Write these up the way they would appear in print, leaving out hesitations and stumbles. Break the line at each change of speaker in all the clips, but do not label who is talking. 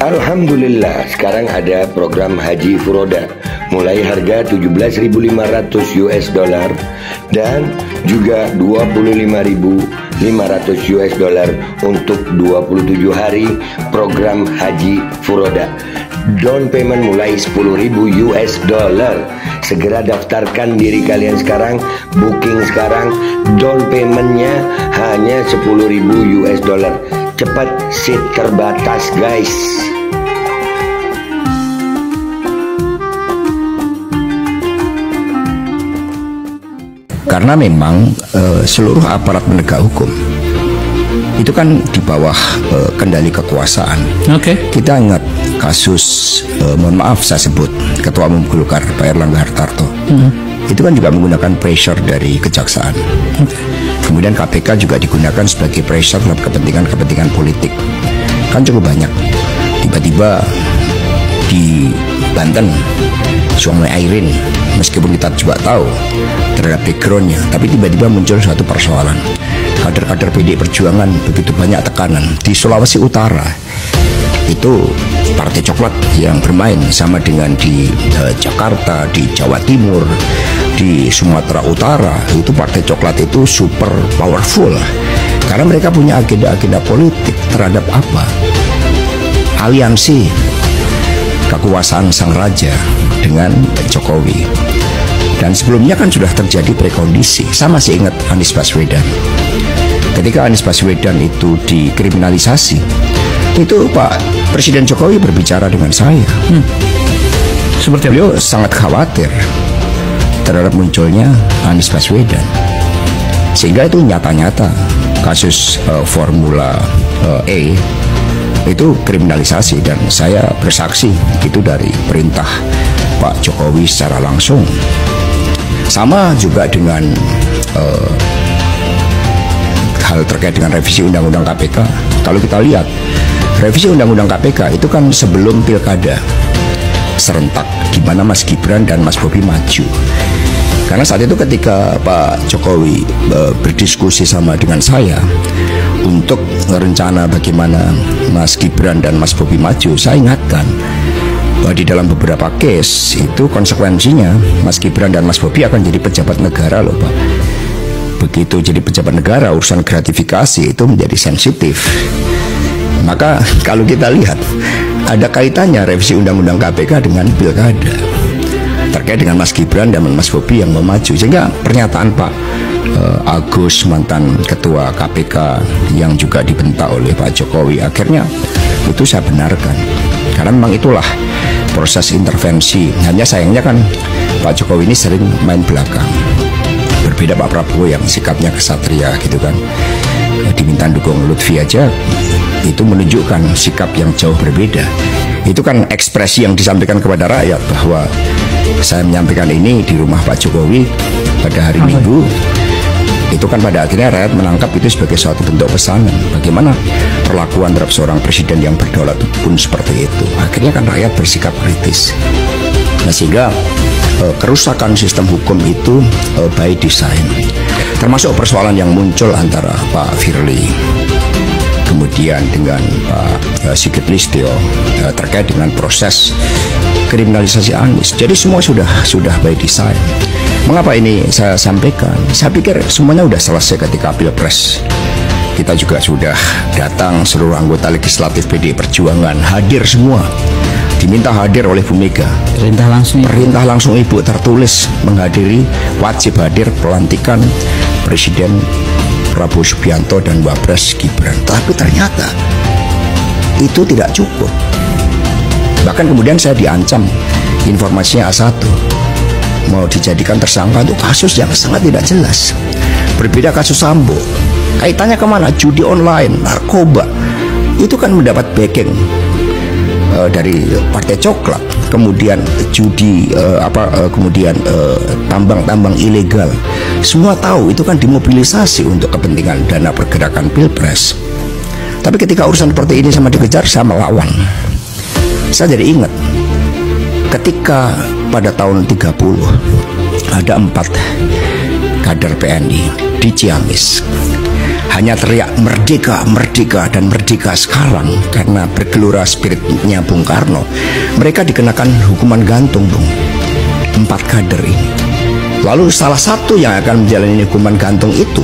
Alhamdulillah, sekarang ada program Haji Furoda mulai harga 17.500 US dollar dan juga 25.500 US dollar untuk 27 hari program Haji Furoda. Down payment mulai 10.000 US dollar. Segera daftarkan diri kalian sekarang, booking sekarang. Down paymentnya hanya 10.000 US dollar. Cepat, seat terbatas guys.
Karena memang seluruh aparat penegak hukum itu kan di bawah kendali kekuasaan. Kita ingat kasus, mohon maaf saya sebut, Ketua Umum Golkar Pak Erlangga Hartarto. Itu kan juga menggunakan pressure dari kejaksaan. Kemudian KPK juga digunakan sebagai pressure dalam kepentingan politik. Kan cukup banyak. Tiba-tiba di Banten, Suami Airin, meskipun kita juga tahu terhadap backgroundnya, tapi tiba-tiba muncul suatu persoalan. Kader-kader PDI Perjuangan begitu banyak tekanan. Di Sulawesi Utara itu Partai Coklat yang bermain, sama dengan di Jakarta, di Jawa Timur, di Sumatera Utara. Itu Partai Coklat itu super powerful karena mereka punya agenda-agenda politik terhadap apa? Aliansi kekuasaan sang raja dengan Jokowi. Dan sebelumnya kan sudah terjadi prekondisi. Saya masih ingat Anies Baswedan. Ketika Anies Baswedan itu dikriminalisasi, itu Pak Presiden Jokowi berbicara dengan saya. Seperti beliau sangat khawatir terhadap munculnya Anies Baswedan. Sehingga itu nyata-nyata kasus Formula E itu kriminalisasi, dan saya bersaksi itu dari perintah Pak Jokowi secara langsung. Sama juga dengan hal terkait dengan revisi Undang-Undang KPK. Kalau kita lihat revisi Undang-Undang KPK itu kan sebelum pilkada serentak, di mana Mas Gibran dan Mas Bobi maju. Karena saat itu ketika Pak Jokowi berdiskusi sama dengan saya untuk rencana bagaimana Mas Gibran dan Mas Bobi maju, saya ingatkan bahwa di dalam beberapa case itu konsekuensinya Mas Gibran dan Mas Bobi akan jadi pejabat negara loh Pak. Begitu jadi pejabat negara, urusan gratifikasi itu menjadi sensitif. Maka kalau kita lihat ada kaitannya revisi Undang-Undang KPK dengan pilkada terkait dengan Mas Gibran dan Mas Bobi yang mau maju. Sehingga pernyataan Pak Agus, mantan ketua KPK yang juga dibentak oleh Pak Jokowi, akhirnya itu saya benarkan. Karena memang itulah proses intervensi. Hanya sayangnya kan Pak Jokowi ini sering main belakang. Berbeda Pak Prabowo yang sikapnya kesatria gitu kan. Diminta dukung Lutfi aja, itu menunjukkan sikap yang jauh berbeda. Itu kan ekspresi yang disampaikan kepada rakyat bahwa saya menyampaikan ini di rumah Pak Jokowi pada hari Minggu. Itu kan pada akhirnya rakyat menangkap itu sebagai suatu bentuk pesanan. Bagaimana perlakuan terhadap seorang presiden yang berdaulat pun seperti itu. Akhirnya kan rakyat bersikap kritis. Nah, sehingga kerusakan sistem hukum itu by design. Termasuk persoalan yang muncul antara Pak Firly kemudian dengan Pak Sigit Listio terkait dengan proses kriminalisasi Anies. Jadi semua sudah by design. Mengapa ini saya sampaikan? Saya pikir semuanya sudah selesai ketika Pilpres. Kita juga sudah datang, seluruh anggota legislatif PDI Perjuangan hadir semua. Diminta hadir oleh Bu Mega. Perintah langsung Ibu tertulis menghadiri, wajib hadir pelantikan Presiden Prabowo Subianto dan Wapres Gibran. Tapi ternyata itu tidak cukup. Bahkan kemudian saya diancam, informasinya A1 mau dijadikan tersangka untuk kasus yang sangat tidak jelas. Berbeda kasus Sambo, kaitannya kemana? Judi online, narkoba. Itu kan mendapat backing dari Partai Coklat. Kemudian judi kemudian tambang-tambang ilegal. Semua tahu itu kan dimobilisasi untuk kepentingan dana pergerakan Pilpres. Tapi ketika urusan seperti ini sama dikejar, saya melawan. Saya jadi ingat ketika pada tahun 30 ada 4 kader PNI di Ciamis. hanya teriak merdeka, merdeka, dan merdeka sekarang karena bergelora spiritnya Bung Karno. Mereka dikenakan hukuman gantung, Bung. 4 kader ini. Lalu salah satu yang akan menjalani hukuman gantung itu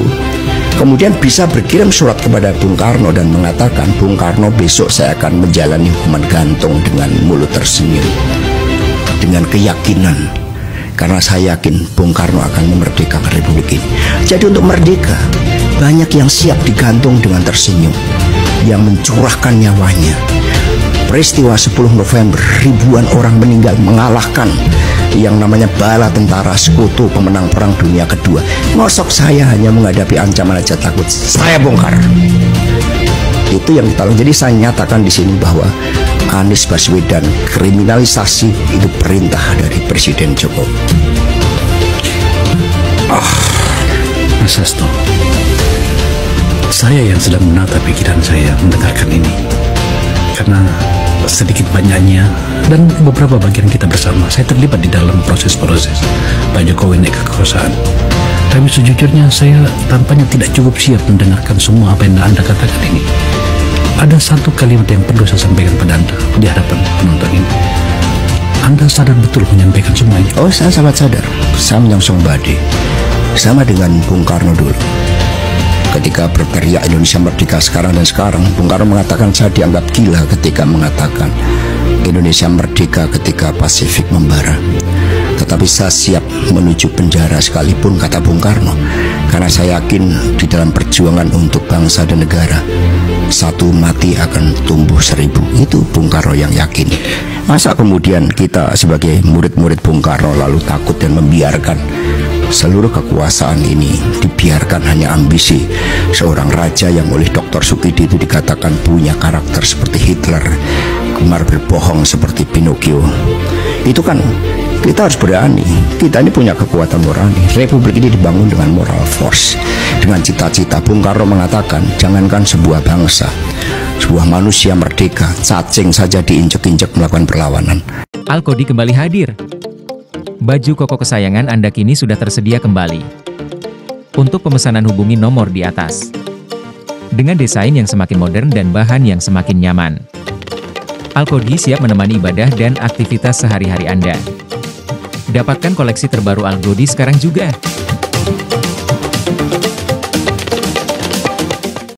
kemudian bisa berkirim surat kepada Bung Karno dan mengatakan, Bung Karno, besok saya akan menjalani hukuman gantung dengan mulut tersenyum, dengan keyakinan, karena saya yakin Bung Karno akan memerdekakan Republik ini. Jadi untuk merdeka, banyak yang siap digantung dengan tersenyum, yang mencurahkan nyawanya. Peristiwa 10 November, ribuan orang meninggal mengalahkan yang namanya bala tentara sekutu pemenang Perang Dunia Kedua. Ngosok saya hanya menghadapi ancaman aja takut, saya bongkar. Itu yang ditolong. Jadi saya nyatakan di sini bahwa Anies Baswedan kriminalisasi itu perintah dari Presiden Jokowi.
Mas Hasto, saya yang sedang menata pikiran saya mendengarkan ini, karena sedikit banyaknya dan beberapa bagian kita bersama saya terlibat di dalam proses-proses Pak Jokowi naik kekuasaan. Tapi sejujurnya saya tampaknya tidak cukup siap mendengarkan semua apa yang Anda katakan ini. Ada satu kalimat yang perlu saya sampaikan pada Anda di hadapan penonton ini. Anda sadar betul menyampaikan semua ini?
Oh, saya sangat sadar. Saya menyongsong badai. Sama dengan Bung Karno dulu. Ketika berteriak Indonesia merdeka sekarang dan sekarang, Bung Karno mengatakan saya dianggap gila ketika mengatakan Indonesia merdeka ketika Pasifik membara. Tetapi saya siap menuju penjara sekalipun, kata Bung Karno, karena saya yakin di dalam perjuangan untuk bangsa dan negara, satu mati akan tumbuh 1000. Itu Bung Karno yang yakin. Masa kemudian kita sebagai murid-murid Bung Karno lalu takut dan membiarkan seluruh kekuasaan ini dibiarkan hanya ambisi seorang raja yang oleh Dr. Sukidi itu dikatakan punya karakter seperti Hitler, gemar berbohong seperti Pinocchio. Itu kan kita harus berani. Kita ini punya kekuatan morali. Republik ini dibangun dengan moral force, dengan cita-cita. Bung Karno mengatakan, jangankan sebuah bangsa, sebuah manusia merdeka, cacing saja diinjek-injek melakukan perlawanan.
Alkodi kembali hadir. Baju koko kesayangan Anda kini sudah tersedia kembali. Untuk pemesanan hubungi nomor di atas. Dengan desain yang semakin modern dan bahan yang semakin nyaman, Alkodi siap menemani ibadah dan aktivitas sehari-hari Anda. Dapatkan koleksi terbaru Alkodi sekarang juga.